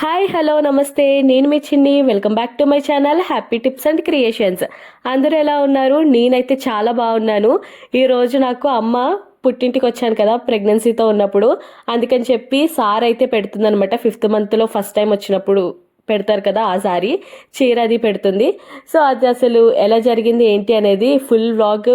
Hi hello నమస్తే, నేను మీ చిన్ని. Welcome back to my channel happy tips and creations. అందరూ ఎలా ఉన్నారు? నేనైతే చాలా బాగున్నాను. ఈరోజు నాకు అమ్మ పుట్టింటికి వచ్చాను కదా ప్రెగ్నెన్సీతో ఉన్నప్పుడు, అందుకని చెప్పి సారీ అయితే పెడుతుందనమాట. 5th మంత్లో ఫస్ట్ టైం వచ్చినప్పుడు పెడతారు కదా ఆ సారీ, చీర అది పెడుతుంది. సో అది అసలు ఎలా జరిగింది ఏంటి అనేది ఫుల్ వ్లాగ్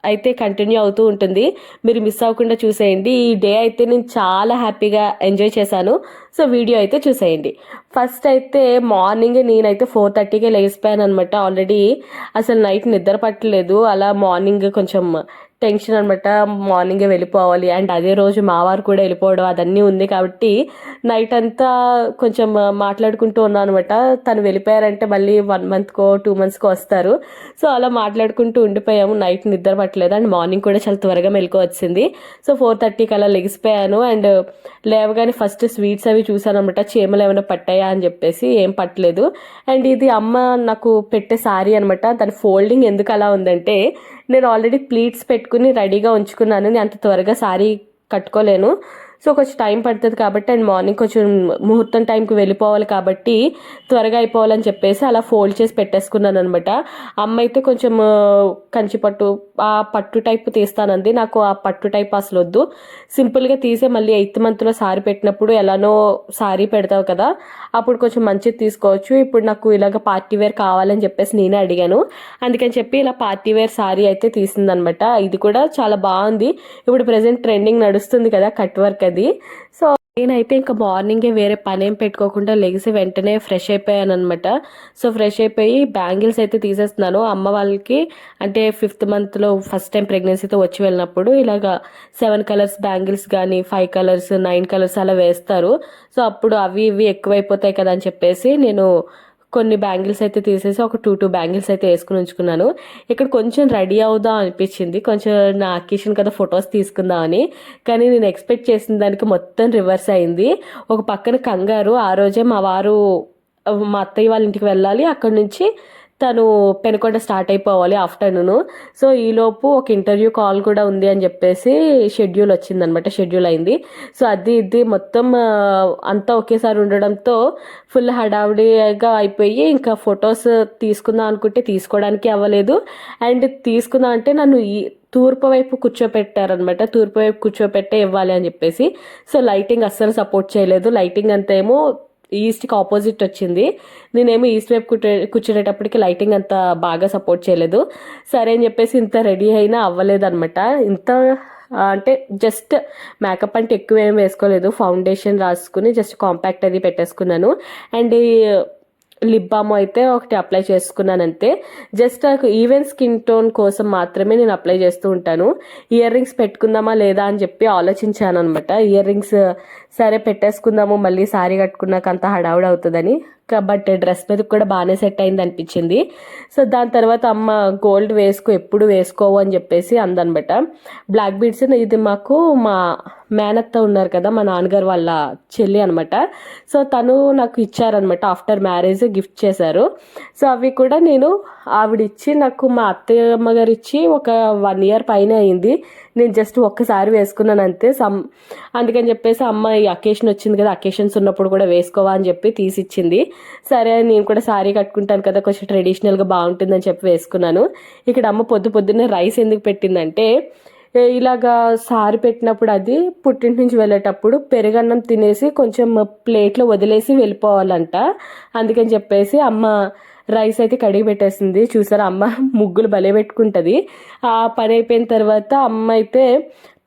అయితే కంటిన్యూ అవుతూ ఉంటుంది. మీరు మిస్ అవ్వకుండా చూసేయండి. ఈ డే అయితే నేను చాలా హ్యాపీగా ఎంజాయ్ చేశాను. సో వీడియో అయితే చూసేయండి. ఫస్ట్ అయితే మార్నింగ్ నేనైతే 4:30కే లేచిపోయాను అనమాట. ఆల్రెడీ అసలు నైట్ నిద్ర పట్టలేదు. అలా మార్నింగ్ కొంచెం టెన్షన్ అనమాట. మార్నింగే వెళ్ళిపోవాలి అండ్ అదే రోజు మావారు కూడా వెళ్ళిపోవడం అదన్నీ ఉంది కాబట్టి నైట్ అంతా కొంచెం మాట్లాడుకుంటూ ఉన్నాను అనమాట. తను వెళ్ళిపోయారంటే మళ్ళీ 1 మంత్కో 2 మంత్స్కో వస్తారు. సో అలా మాట్లాడుకుంటూ ఉండిపోయాము. నైట్ నిద్ర పట్టలేదు అండ్ మార్నింగ్ కూడా చాలా త్వరగా మెలకు వచ్చింది. సో 4:30కి అలా లెగిసిపోయాను అండ్ లేవగానే ఫస్ట్ స్వీట్స్ అవి చూసాను అనమాట. చీమలు ఏమైనా పట్టాయా అని చెప్పేసి ఏం పట్టలేదు. అండ్ ఇది అమ్మ నాకు పెట్టే శారీ అనమాట. దాని ఫోల్డింగ్ ఎందుకు అలా ఉందంటే నేను ఆల్రెడీ ప్లీట్స్ పెట్టుకుని రెడీగా ఉంచుకున్నాను. నేను అంత త్వరగా శారీ కట్టుకోలేను. సో కొంచెం టైం పడుతుంది కాబట్టి అండ్ మార్నింగ్ కొంచెం ముహూర్తం టైంకి వెళ్ళిపోవాలి కాబట్టి త్వరగా అయిపోవాలని చెప్పేసి అలా ఫోల్డ్ చేసి పెట్టేసుకున్నాను అనమాట. అమ్మ అయితే కొంచెం కంచిపట్టు ఆ పట్టు టైప్ తీస్తానంది. నాకు ఆ పట్టు టైప్ అసలు వద్దు. సింపుల్గా తీసే మళ్ళీ 8th మంత్లో సారీ పెట్టినప్పుడు ఎలానో సారీ పెడతావు కదా, అప్పుడు కొంచెం మంచిది తీసుకోవచ్చు. ఇప్పుడు నాకు ఇలాగ పార్టీ వేర్ కావాలని చెప్పేసి నేనే అడిగాను. అందుకని చెప్పి ఇలా పార్టీ వేర్ సారీ అయితే తీసిందనమాట. ఇది కూడా చాలా బాగుంది. ఇప్పుడు ప్రెసెంట్ ట్రెండింగ్ నడుస్తుంది కదా కట్ వర్క్ అది. సో నేనైతే ఇంకా మార్నింగే వేరే పని ఏం పెట్టుకోకుండా లెగిసి వెంటనే ఫ్రెష్ అయిపోయాను అనమాట. సో ఫ్రెష్ అయిపోయి బ్యాంగిల్స్ అయితే తీసేస్తున్నాను. అమ్మ వాళ్ళకి అంటే 5th మంత్లో ఫస్ట్ టైం ప్రెగ్నెన్సీతో వచ్చి వెళ్ళినప్పుడు ఇలాగా 7 కలర్స్ బ్యాంగిల్స్ కానీ 5 కలర్స్ 9 కలర్స్ అలా వేస్తారు. సో అప్పుడు అవి ఇవి ఎక్కువైపోతాయి కదా అని చెప్పేసి నేను కొన్ని బ్యాంగిల్స్ అయితే తీసేసి ఒక 2 బ్యాంగిల్స్ అయితే వేసుకుని ఉంచుకున్నాను. ఇక్కడ కొంచెం రెడీ అవుదాం అనిపించింది. కొంచెం నా అకేషన్ కదా ఫొటోస్ తీసుకుందామని. కానీ నేను ఎక్స్పెక్ట్ చేసిన దానికి మొత్తం రివర్స్ అయింది. ఒక పక్కన కంగారు. ఆ రోజే మా వారు మా అత్తయ్య వాళ్ళ ఇంటికి వెళ్ళాలి. అక్కడ నుంచి తను పెనుకొండ స్టార్ట్ అయిపోవాలి ఆఫ్టర్నూన్. సో ఈలోపు ఒక ఇంటర్వ్యూ కాల్ కూడా ఉంది అని చెప్పేసి షెడ్యూల్ వచ్చిందనమాట. షెడ్యూల్ అయింది. సో అది ఇది మొత్తం అంతా ఒకేసారి ఉండడంతో ఫుల్ హడావుడిగా అయిపోయి ఇంకా ఫొటోస్ తీసుకుందాం అనుకుంటే తీసుకోవడానికి అవ్వలేదు. అండ్ తీసుకుందాం అంటే నన్ను తూర్పు వైపు కూర్చోపెట్టారనమాట. తూర్పు వైపు కూర్చోపెట్టే ఇవ్వాలి అని చెప్పేసి. సో లైటింగ్ అస్సలు సపోర్ట్ చేయలేదు. లైటింగ్ అంతా ఏమో ఈస్ట్కి ఆపోజిట్ వచ్చింది. నేనేమో ఈస్ట్ వైపు కూర్చునేటప్పటికి లైటింగ్ అంత బాగా సపోర్ట్ చేయలేదు. సరే అని చెప్పేసి ఇంత రెడీ అయినా అవ్వలేదు అనమాట. ఇంత అంటే జస్ట్ మేకప్ అంటే ఎక్కువ ఏం వేసుకోలేదు. ఫౌండేషన్ రాసుకుని జస్ట్ కాంపాక్ట్ అది పెట్టేసుకున్నాను. అండ్ లిప్ బామ్ అయితే ఒకటి అప్లై చేసుకున్నాను అంతే. జస్ట్ నాకు ఈవెన్ స్కిన్ టోన్ కోసం మాత్రమే నేను అప్లై చేస్తూ ఉంటాను. ఇయర్ రింగ్స్ పెట్టుకుందామా లేదా అని చెప్పి ఆలోచించాను అనమాట. ఇయర్ రింగ్స్ సరే పెట్టేసుకుందాము, మళ్ళీ సారీ కట్టుకున్నాక అంత హడావుడి అవుతుందని. బట్ డ్రెస్ మీద కూడా బాగానే సెట్ అయింది అనిపించింది. సో దాని తర్వాత అమ్మ గోల్డ్ ఎప్పుడు వేసుకోవు అని చెప్పేసి అందనమాట. బ్లాక్ బీడ్స్ ఇది మాకు మా మేనత్త ఉన్నారు కదా, మా నాన్నగారు వాళ్ళ చెల్లి అనమాట. సో తను నాకు ఇచ్చారనమాట. ఆఫ్టర్ మ్యారేజ్ గిఫ్ట్ చేశారు. సో అవి కూడా నేను ఆవిడిచ్చి నాకు మా అత్తయ్య అమ్మగారు ఇచ్చి ఒక 1 year పైన అయింది. నేను జస్ట్ ఒక్కసారి వేసుకున్నాను అంతే. అందుకని చెప్పేసి అమ్మ ఈ అకేషన్ వచ్చింది కదా, అకేషన్స్ ఉన్నప్పుడు కూడా వేసుకోవా అని చెప్పి తీసిచ్చింది. సరే నేను కూడా సారీ కట్టుకుంటాను కదా, కొంచెం ట్రెడిషనల్గా బాగుంటుందని చెప్పి వేసుకున్నాను. ఇక్కడ అమ్మ పొద్దున్నే రైస్ ఎందుకు పెట్టిందంటే ఇలాగా సారీ పెట్టినప్పుడు అది పుట్టింటి నుంచి వెళ్ళేటప్పుడు పెరుగన్నం తినేసి కొంచెం ప్లేట్లో వదిలేసి వెళ్ళిపోవాలంట. అందుకని చెప్పేసి అమ్మ రైస్ అయితే కడిగి పెట్టేసింది. చూసారా అమ్మ ముగ్గులు భలే పెట్టుకుంటుంది. ఆ పని అయిపోయిన తర్వాత అమ్మ అయితే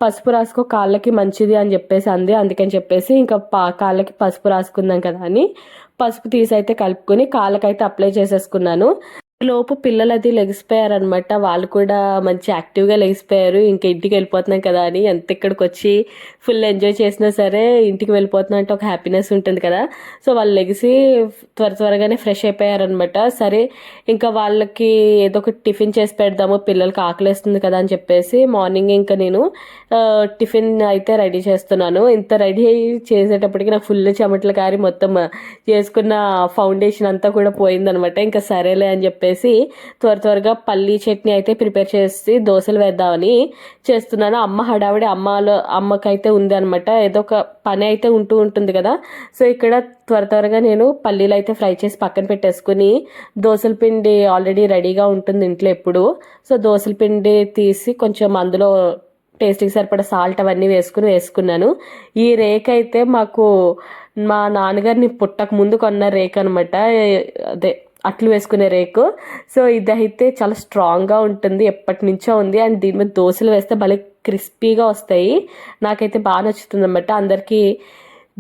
పసుపు రాసుకో కాళ్ళకి మంచిది అని చెప్పేసి అంది. అందుకని చెప్పేసి ఇంకా కాళ్ళకి పసుపు రాసుకుందాం కదా అని పసుపు తీసి అయితే కలుపుకొని కాళ్ళకైతే అప్లై చేసేసుకున్నాను. లోపు పిల్లలు అది లెగిసిపోయారనమాట. వాళ్ళు కూడా మంచి యాక్టివ్గా లెగిసిపోయారు. ఇంకా ఇంటికి వెళ్ళిపోతున్నాం కదా అని ఎంత ఇక్కడికి వచ్చి ఫుల్ ఎంజాయ్ చేసినా సరే ఇంటికి వెళ్ళిపోతున్నా అంటే ఒక హ్యాపీనెస్ ఉంటుంది కదా. సో వాళ్ళు లెగిసి త్వరగానే ఫ్రెష్ అయిపోయారనమాట. సరే ఇంకా వాళ్ళకి ఏదో ఒక టిఫిన్ చేసి పెడదాము, పిల్లలకి ఆకలేస్తుంది కదా అని చెప్పేసి మార్నింగ్ ఇంకా నేను టిఫిన్ అయితే రెడీ చేస్తున్నాను. ఇంత రెడీ చేసేటప్పటికి నాకు ఫుల్ చెమటలు కారి మొత్తం చేసుకున్న ఫౌండేషన్ అంతా కూడా పోయిందనమాట. ఇంకా సరేలే అని చెప్పి చెప్పేసి త్వరగా పల్లీ చట్నీ అయితే ప్రిపేర్ చేసి దోశలు వేద్దామని చేస్తున్నాను. అమ్మ హడావిడి అమ్మకైతే ఉంది అనమాట, ఏదో ఒక పని అయితే ఉంటుంది కదా. సో ఇక్కడ త్వరగా నేను పల్లీలు అయితే ఫ్రై చేసి పక్కన పెట్టేసుకుని దోశల పిండి ఆల్రెడీ రెడీగా ఉంటుంది ఇంట్లో ఎప్పుడు. సో దోశల పిండి తీసి కొంచెం అందులో టేస్ట్కి సరిపడా సాల్ట్ అవన్నీ వేసుకున్నాను. ఈ రేక్ అయితే మాకు మా నాన్నగారిని పుట్టక ముందు కొన్న రేక్ అనమాట, అదే అట్లు వేసుకునే రేకు. సో ఇదైతే చాలా స్ట్రాంగ్గా ఉంటుంది, ఎప్పటి నుంచో ఉంది. అండ్ దీని మీద దోశలు వేస్తే భలే క్రిస్పీగా వస్తాయి, నాకైతే బాగా నచ్చుతుంది అనమాట. అందరికీ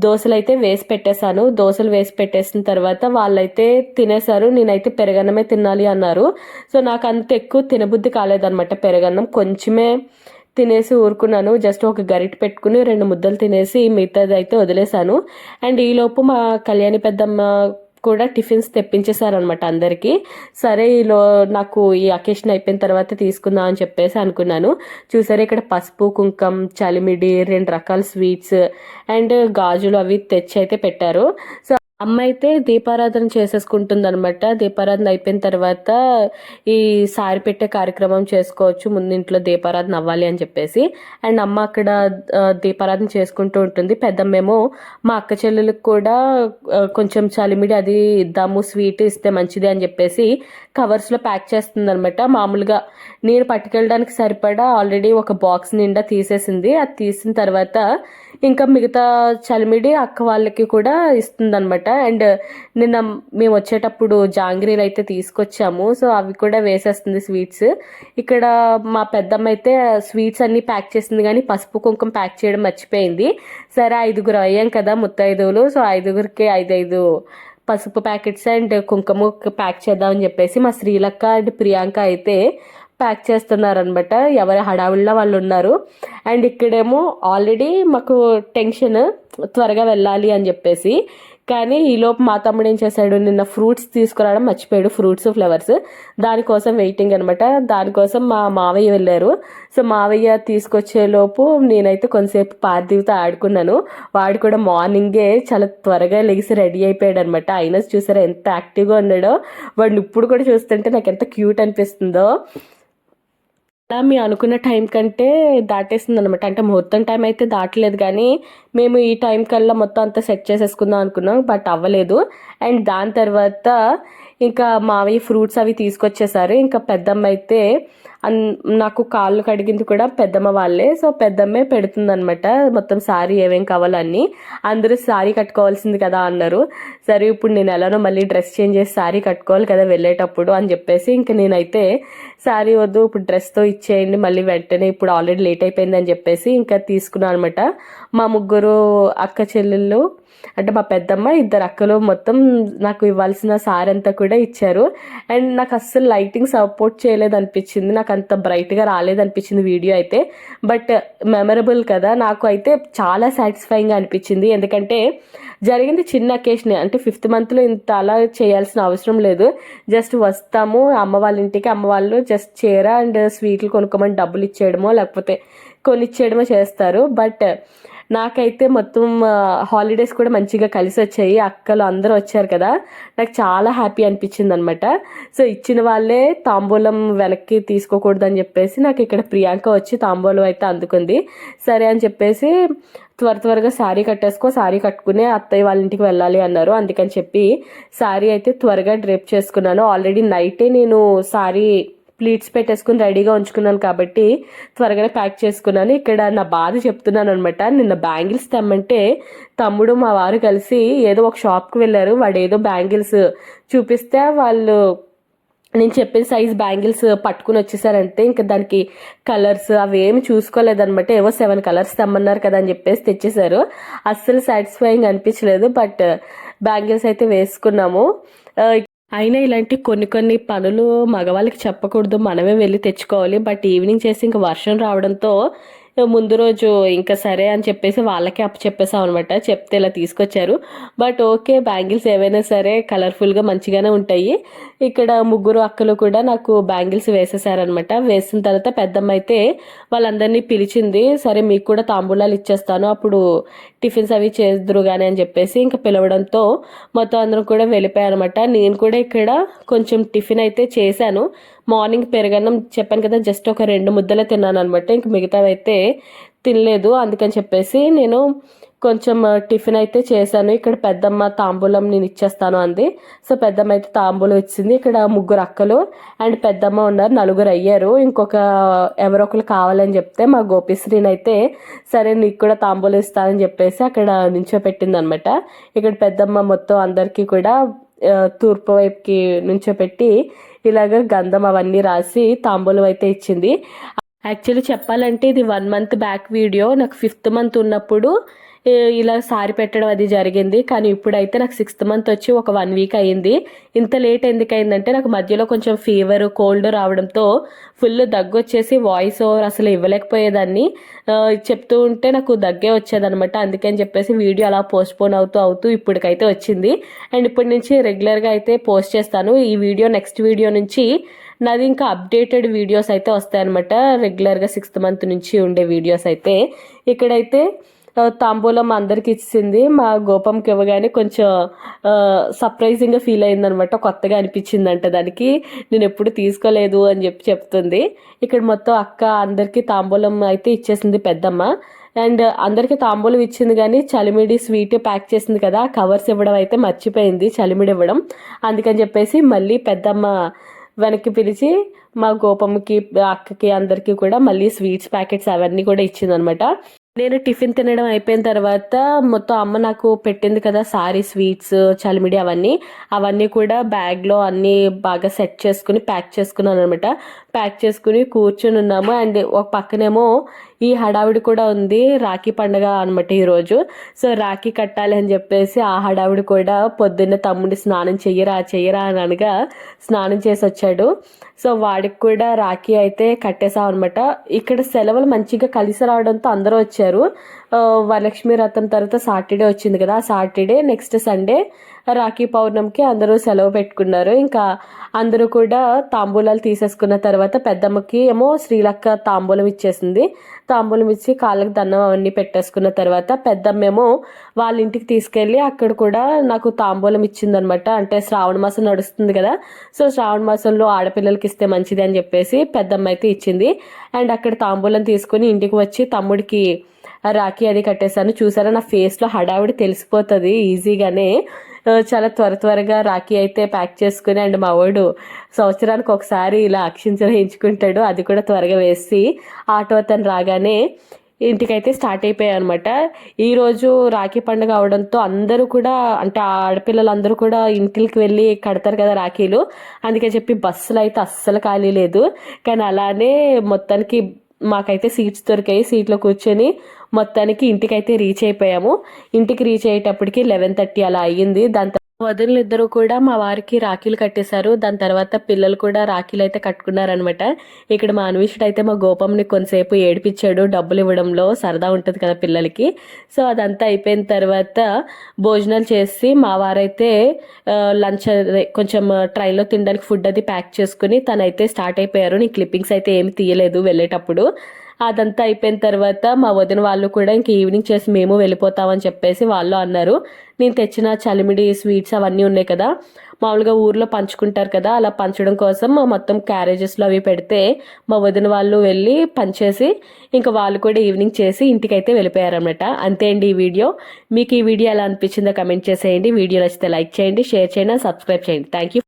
దోశలు అయితే వేసి పెట్టేశాను. దోశలు వేసి పెట్టేసిన తర్వాత వాళ్ళైతే తినేశారు. నేనైతే పెరగన్నమే తినాలి అన్నారు. సో నాకు అంత ఎక్కువ తినబుద్ధి కాలేదన్నమాట పెరగన్నం, కొంచెమే తినేసి ఊరుకున్నాను. జస్ట్ ఒక గరిటె పెట్టుకుని 2 ముద్దలు తినేసి మిగతాది అయితే వదిలేశాను. అండ్ ఈలోపు మా కళ్యాణి పెద్దమ్మ కూడా టిఫిన్స్ తెప్పించేశారనమాట అందరికీ. సరే నాకు ఈ అకేషన్ అయిపోయిన తర్వాత తీసుకుందాం అని చెప్పేసి అనుకున్నాను. చూసారు ఇక్కడ పసుపు, కుంకం, చలిమిడి, 2 రకాల స్వీట్స్ అండ్ గాజులు అవి తెచ్చి అయితే పెట్టారు. సో అమ్మ అయితే దీపారాధన చేసేసుకుంటుంది అనమాట. దీపారాధన అయిపోయిన తర్వాత ఈ సారి పెట్టే కార్యక్రమం చేసుకోవచ్చు, ముందు ఇంట్లో దీపారాధన అవ్వాలి అని చెప్పేసి. అండ్ అమ్మ అక్కడ దీపారాధన చేసుకుంటూ ఉంటుంది. పెద్దమ్మేమో మా అక్క చెల్లెలకు కూడా కొంచెం చలిమిడి అది ఇద్దాము, స్వీట్ ఇస్తే మంచిది అని చెప్పేసి కవర్స్లో ప్యాక్ చేస్తుంది అనమాట. మామూలుగా నేను పట్టుకెళ్ళడానికి సరిపడా ఆల్రెడీ ఒక బాక్స్ నిండా తీసేసింది. అది తీసిన తర్వాత ఇంకా మిగతా చలిమిడి అక్క వాళ్ళకి కూడా ఇస్తుందన్నమాట. అండ్ నిన్న మేము వచ్చేటప్పుడు జాంగ్రీలు అయితే తీసుకొచ్చాము, సో అవి కూడా వేసేస్తుంది స్వీట్స్. ఇక్కడ మా పెద్దమ్మ అయితే స్వీట్స్ అన్ని ప్యాక్ చేసింది, కానీ పసుపు కుంకుమ ప్యాక్ చేయడం మర్చిపోయింది. సరే 5 అయ్యాం కదా ముత్తైదువులు, సో 5కి 5 పసుపు ప్యాకెట్స్ అండ్ కుంకుమ ప్యాక్ చేద్దామని చెప్పేసి మా శ్రీలక్క అండ్ ప్రియాంక అయితే ప్యాక్ చేస్తున్నారనమాట. ఎవరి హడావిడిలో వాళ్ళు ఉన్నారు. అండ్ ఇక్కడేమో ఆల్రెడీ మాకు టెన్షన్ త్వరగా వెళ్ళాలి అని చెప్పేసి, కానీ ఈలోపు మా తమ్ముడు ఏం చేశాడు, నిన్న ఫ్రూట్స్ తీసుకురావడం మర్చిపోయాడు, ఫ్రూట్స్ ఫ్లవర్స్, దానికోసం వెయిటింగ్ అనమాట. దానికోసం మా మావయ్య వెళ్ళారు. సో మావయ్య తీసుకొచ్చేలోపు నేనైతే కొంతసేపు పార్థివ్తో ఆడుకున్నాను. వాడు కూడా మార్నింగే చాలా త్వరగా లెగిసి రెడీ అయిపోయాడు అనమాట. అయినా చూసారా ఎంత యాక్టివ్గా ఉన్నాడో. వాడిని ఇప్పుడు కూడా చూస్తుంటే నాకు ఎంత క్యూట్ అనిపిస్తుందో. అలా మీ అనుకున్న టైం కంటే దాటేస్తుంది అనమాట. అంటే ముహూర్తం టైం అయితే దాటలేదు, కానీ మేము ఈ టైం కల్లా మొత్తం అంతా సెట్ చేసేసుకుందాం అనుకున్నాం, బట్ అవ్వలేదు. అండ్ దాని తర్వాత ఇంకా మావయ్య ఫ్రూట్స్ అవి తీసుకొచ్చేసారు. ఇంకా పెద్దమ్మ అయితే నాకు కాళ్ళు కడిగింది కూడా పెద్దమ్మ వాళ్ళే. సో పెద్దమ్మే పెడుతుందనమాట మొత్తం శారీ ఏమేం కావాలన్నీ. అందరూ శారీ కట్టుకోవాల్సింది కదా అన్నారు. సరే ఇప్పుడు నేను ఎలానో మళ్ళీ డ్రెస్ చేంజ్ చేసి శారీ కట్టుకోవాలి కదా వెళ్ళేటప్పుడు అని చెప్పేసి ఇంకా నేనైతే శారీ వద్దు ఇప్పుడు డ్రెస్తో ఇచ్చేయండి మళ్ళీ వెంటనే, ఇప్పుడు ఆల్రెడీ లేట్ అయిపోయింది అని చెప్పేసి ఇంకా తీసుకున్నాను అనమాట. మా ముగ్గురు అక్క చెల్లెళ్ళు అంటే మా పెద్దమ్మ, 2 అక్కలు మొత్తం నాకు ఇవ్వాల్సిన సారీ అంతా కూడా ఇచ్చారు. అండ్ నాకు అస్సలు లైటింగ్ సపోర్ట్ చేయలేదు అనిపించింది, నాకు అంత బ్రైట్గా రాలేదనిపించింది వీడియో అయితే. బట్ మెమరబుల్ కదా, నాకు అయితే చాలా సాటిస్ఫైయింగ్గా అనిపించింది. ఎందుకంటే జరిగింది చిన్న అకేషన్, అంటే 5th మంత్లో ఇంత అలా చేయాల్సిన అవసరం లేదు. జస్ట్ వస్తాము అమ్మ వాళ్ళ ఇంటికి, అమ్మ వాళ్ళు జస్ట్ చీర అండ్ స్వీట్లు కొనుక్కోమని డబ్బులు ఇచ్చేయడమో లేకపోతే కొనిచ్చేయడమో చేస్తారు. బట్ నాకైతే మొత్తం హాలిడేస్ కూడా మంచిగా కలిసి వచ్చాయి. అక్కలు అందరూ వచ్చారు కదా, నాకు చాలా హ్యాపీ అనిపించింది అనమాట. సో ఇచ్చిన వాళ్ళే తాంబూలం వెనక్కి తీసుకోకూడదని చెప్పేసి నాకు ఇక్కడ ప్రియాంక వచ్చి తాంబూలం అయితే అందుకుంది. సరే అని చెప్పేసి త్వరగా శారీ కట్టేసుకో, శారీ కట్టుకునే అత్తయ్య వాళ్ళ ఇంటికి వెళ్ళాలి అన్నారు. అందుకని చెప్పి శారీ అయితే త్వరగా డ్రేప్ చేసుకున్నాను. ఆల్రెడీ నైటే నేను శారీ ప్లీట్స్ పెట్టేసుకుని రెడీగా ఉంచుకున్నాను కాబట్టి త్వరగానే ప్యాక్ చేసుకున్నాను. ఇక్కడ నా బాధ చెప్తున్నాను అనమాట. నిన్న బ్యాంగిల్స్ తెమ్మంటే తమ్ముడు మా వారు కలిసి ఏదో ఒక షాప్కి వెళ్ళారు. వాడు ఏదో బ్యాంగిల్స్ చూపిస్తే వాళ్ళు నేను చెప్పిన సైజ్ బ్యాంగిల్స్ పట్టుకుని వచ్చేసారంటే ఇంకా దానికి కలర్స్ అవి ఏమి చూసుకోలేదనమాట. ఏవో 7 కలర్స్ తెమ్మన్నారు కదా అని చెప్పేసి తెచ్చేసారు. అస్సలు సాటిస్ఫైయింగ్ అనిపించలేదు. బట్ బ్యాంగిల్స్ అయితే వేసుకున్నాము. అయినా ఇలాంటి కొన్ని పనులు మగవాళ్ళకి చెప్పకూడదు, మనమే వెళ్ళి తెచ్చుకోవాలి. బట్ ఈవినింగ్ చేసి ఇంకా వర్షం రావడంతో ముందు రోజు ఇంకా సరే అని చెప్పేసి వాళ్ళకే చెప్పేసాం అనమాట. చెప్తే ఇలా తీసుకొచ్చారు. బట్ ఓకే, బ్యాంగిల్స్ ఏవైనా సరే కలర్ఫుల్గా మంచిగానే ఉంటాయి. ఇక్కడ ముగ్గురు అక్కలు కూడా నాకు బ్యాంగిల్స్ వేసేసారనమాట. వేసిన తర్వాత పెద్దమ్మ అయితే వాళ్ళందరినీ పిలిచింది. సరే మీకు కూడా తాంబూలాలు ఇచ్చేస్తాను, అప్పుడు టిఫిన్స్ అవి చేద్దరు కానీ అని చెప్పేసి ఇంకా పిలవడంతో మొత్తం అందరం కూడా వెళ్ళిపోయానమాట. నేను కూడా ఇక్కడ కొంచెం టిఫిన్ అయితే చేశాను. మార్నింగ్ పెరుగన్నం చెప్పాను కదా, జస్ట్ ఒక 2 ముద్దలే తిన్నాను అనమాట. ఇంక మిగతావి అయితే తినలేదు. అందుకని చెప్పేసి నేను కొంచెం టిఫిన్ అయితే చేశాను. ఇక్కడ పెద్దమ్మ తాంబూలం నేను ఇచ్చేస్తాను అంది. సో పెద్దమ్మ అయితే తాంబూలం ఇచ్చింది. ఇక్కడ ముగ్గురు అక్కలు అండ్ పెద్దమ్మ ఉన్నారు, 4 అయ్యారు. ఇంకొక ఎవరో ఒకరు కావాలని చెప్తే మా గోపిశ్రీని అయితే సరే నీకు కూడా తాంబూలం ఇస్తానని చెప్పేసి అక్కడ నించోపెట్టింది అనమాట. ఇక్కడ పెద్దమ్మ మొత్తం అందరికీ కూడా తూర్పు వైపుకి నుంచోపెట్టి ఇలాగ గంధం అవన్నీ రాసి తాంబూలం అయితే ఇచ్చింది. యాక్చువల్లీ చెప్పాలంటే ఇది 1 మంత్ బ్యాక్ వీడియో. నాకు 5th మంత్ ఉన్నప్పుడు ఇలా సారీ పెట్టడం అది జరిగింది. కానీ ఇప్పుడైతే నాకు 6th మంత్ వచ్చి ఒక 1 వీక్ అయ్యింది. ఇంత లేట్ ఎందుకు అయిందంటే నాకు మధ్యలో కొంచెం ఫీవర్ కోల్డ్ రావడంతో ఫుల్ దగ్గు వచ్చేసి వాయిస్ ఓవర్ అసలు ఇవ్వలేకపోయేదాన్ని. చెప్తూ ఉంటే నాకు దగ్గే వచ్చేదనమాట. అందుకని చెప్పేసి వీడియో అలా పోస్ట్పోన్ అవుతూ ఇప్పటికైతే వచ్చింది. అండ్ ఇప్పటి నుంచి రెగ్యులర్గా అయితే పోస్ట్ చేస్తాను. ఈ వీడియో నెక్స్ట్ వీడియో నుంచి నాది ఇంకా అప్డేటెడ్ వీడియోస్ అయితే వస్తాయన్నమాట. రెగ్యులర్గా 6th మంత్ నుంచి ఉండే వీడియోస్ అయితే. ఇక్కడైతే తాంబూలం అందరికి ఇచ్చింది. మా గోపంకి ఇవ్వగానే కొంచెం సర్ప్రైజింగ్గా ఫీల్ అయిందనమాట. కొత్తగా అనిపించిందంట దానికి. నేను ఎప్పుడు తీసుకోలేదు అని చెప్తుంది. ఇక్కడ మొత్తం అక్క అందరికీ తాంబూలం అయితే ఇచ్చేసింది పెద్దమ్మ. అండ్ అందరికీ తాంబూలం ఇచ్చింది కానీ చలిమిడి స్వీట్ ప్యాక్ చేసింది కదా, కవర్స్ ఇవ్వడం అయితే మర్చిపోయింది, చలిమిడి ఇవ్వడం. అందుకని చెప్పేసి మళ్ళీ పెద్దమ్మ వెనక్కి పిలిచి మా గోపమ్మకి అక్కకి అందరికీ కూడా మళ్ళీ స్వీట్స్ ప్యాకెట్స్ అవన్నీ కూడా ఇచ్చిందనమాట. నేను టిఫిన్ తినడం అయిపోయిన తర్వాత మొత్తం అమ్మ నాకు పెట్టింది కదా సారీ, స్వీట్స్, చలిమిడి అవన్నీ కూడా బ్యాగ్లో అన్నీ బాగా సెట్ చేసుకుని ప్యాక్ చేసుకున్నాను అనమాట. ప్యాక్ చేసుకుని కూర్చొని ఉన్నాము. అండ్ ఒక పక్కనేమో ఈ హడావిడి కూడా ఉంది, రాఖీ పండుగ అనమాట ఈరోజు. సో రాఖీ కట్టాలి అని చెప్పేసి ఆ హడావిడి కూడా పొద్దున్న తమ్ముడి స్నానం చెయ్యరా అని అనగా స్నానం చేసి వచ్చాడు. సో వాడికి కూడా రాఖీ అయితే కట్టేసాం అనమాట. ఇక్కడ సెలవులు మంచిగా కలిసి రావడంతో అందరూ వచ్చారు. వరలక్ష్మి వ్రతం తర్వాత సాటర్డే వచ్చింది కదా, సాటర్డే నెక్స్ట్ సండే రాఖీ పౌర్ణమికి అందరూ సెలవు పెట్టుకున్నారు. ఇంకా అందరూ కూడా తాంబూలాలు తీసేసుకున్న తర్వాత పెద్దమ్మకి ఏమో శ్రీలక్క తాంబూలం ఇచ్చేసింది. తాంబూలం ఇచ్చి కాళ్ళకి దండం అవన్నీ పెట్టేసుకున్న తర్వాత పెద్దమ్మేమో వాళ్ళ ఇంటికి తీసుకెళ్ళి అక్కడ కూడా నాకు తాంబూలం ఇచ్చిందనమాట. అంటే శ్రావణ మాసం నడుస్తుంది కదా, సో శ్రావణ మాసంలో ఆడపిల్లలకి ఇస్తే మంచిది అని చెప్పేసి పెద్దమ్మ అయితే ఇచ్చింది. అండ్ అక్కడ తాంబూలం తీసుకుని ఇంటికి వచ్చి తమ్ముడికి రాఖీ అది కట్టేశాను. చూసారా నా ఫేస్లో హడావిడి తెలిసిపోతుంది ఈజీగానే. చాలా త్వరగా రాఖీ అయితే ప్యాక్ చేసుకుని, అండ్ మా వాడు సంవత్సరానికి ఒకసారి ఇలా అక్షింతలు వేయించుకుంటాడు, అది కూడా త్వరగా వేసి ఆటో అతను రాగానే ఇంటికైతే స్టార్ట్ అయిపోయాయి అనమాట. ఈరోజు రాఖీ పండుగ అవడంతో అందరూ కూడా అంటే ఆడపిల్లలందరూ కూడా ఇంటికి వెళ్ళి కడతారు కదా రాఖీలు. అందుకే చెప్పి బస్సులు అయితే అస్సలు ఖాళీ లేదు. కానీ అలానే మొత్తానికి మాకైతే సీట్స్ దొరికాయి. సీట్లో కూర్చొని మొత్తానికి ఇంటికైతే రీచ్ అయిపోయాము. ఇంటికి రీచ్ అయ్యేటప్పటికి 11:30 అలా అయ్యింది. దాని వదినలు ఇద్దరు కూడా మా వారికి రాఖీలు కట్టేశారు. దాని తర్వాత పిల్లలు కూడా రాఖీలు అయితే కట్టుకున్నారనమాట. ఇక్కడ మా అన్విషుడు అయితే మా గోపంని కొంతసేపు ఏడిపించాడు, డబ్బులు ఇవ్వడంలో సరదా ఉంటుంది కదా పిల్లలకి. సో అదంతా అయిపోయిన తర్వాత భోజనాలు చేసి మా వారైతే లంచ్ కొంచెం ట్రైన్లో తినడానికి ఫుడ్ అది ప్యాక్ చేసుకుని తనైతే స్టార్ట్ అయిపోయారు. నేను క్లిప్పింగ్స్ అయితే ఏమి తీయలేదు వెళ్ళేటప్పుడు. అదంతా అయిపోయిన తర్వాత మా వదిన వాళ్ళు కూడా ఇంక ఈవినింగ్ చేసి మేము వెళ్ళిపోతామని చెప్పేసి వాళ్ళు అన్నారు. నేను తెచ్చిన చలిమిడి స్వీట్స్ అవన్నీ ఉన్నాయి కదా, మామూలుగా ఊర్లో పంచుకుంటారు కదా, అలా పంచడం కోసం మొత్తం క్యారేజెస్లో అవి పెడితే మా వదిన వాళ్ళు వెళ్ళి పంచేసి ఇంకా వాళ్ళు కూడా ఈవినింగ్ చేసి ఇంటికైతే వెళ్ళిపోయారనమాట. అంతే అండి ఈ వీడియో. మీకు ఈ వీడియో ఎలా అనిపించిందో కమెంట్ చేసేయండి. వీడియో నచ్చితే లైక్ చేయండి, షేర్ చేయండి, సబ్స్క్రైబ్ చేయండి. Thank you.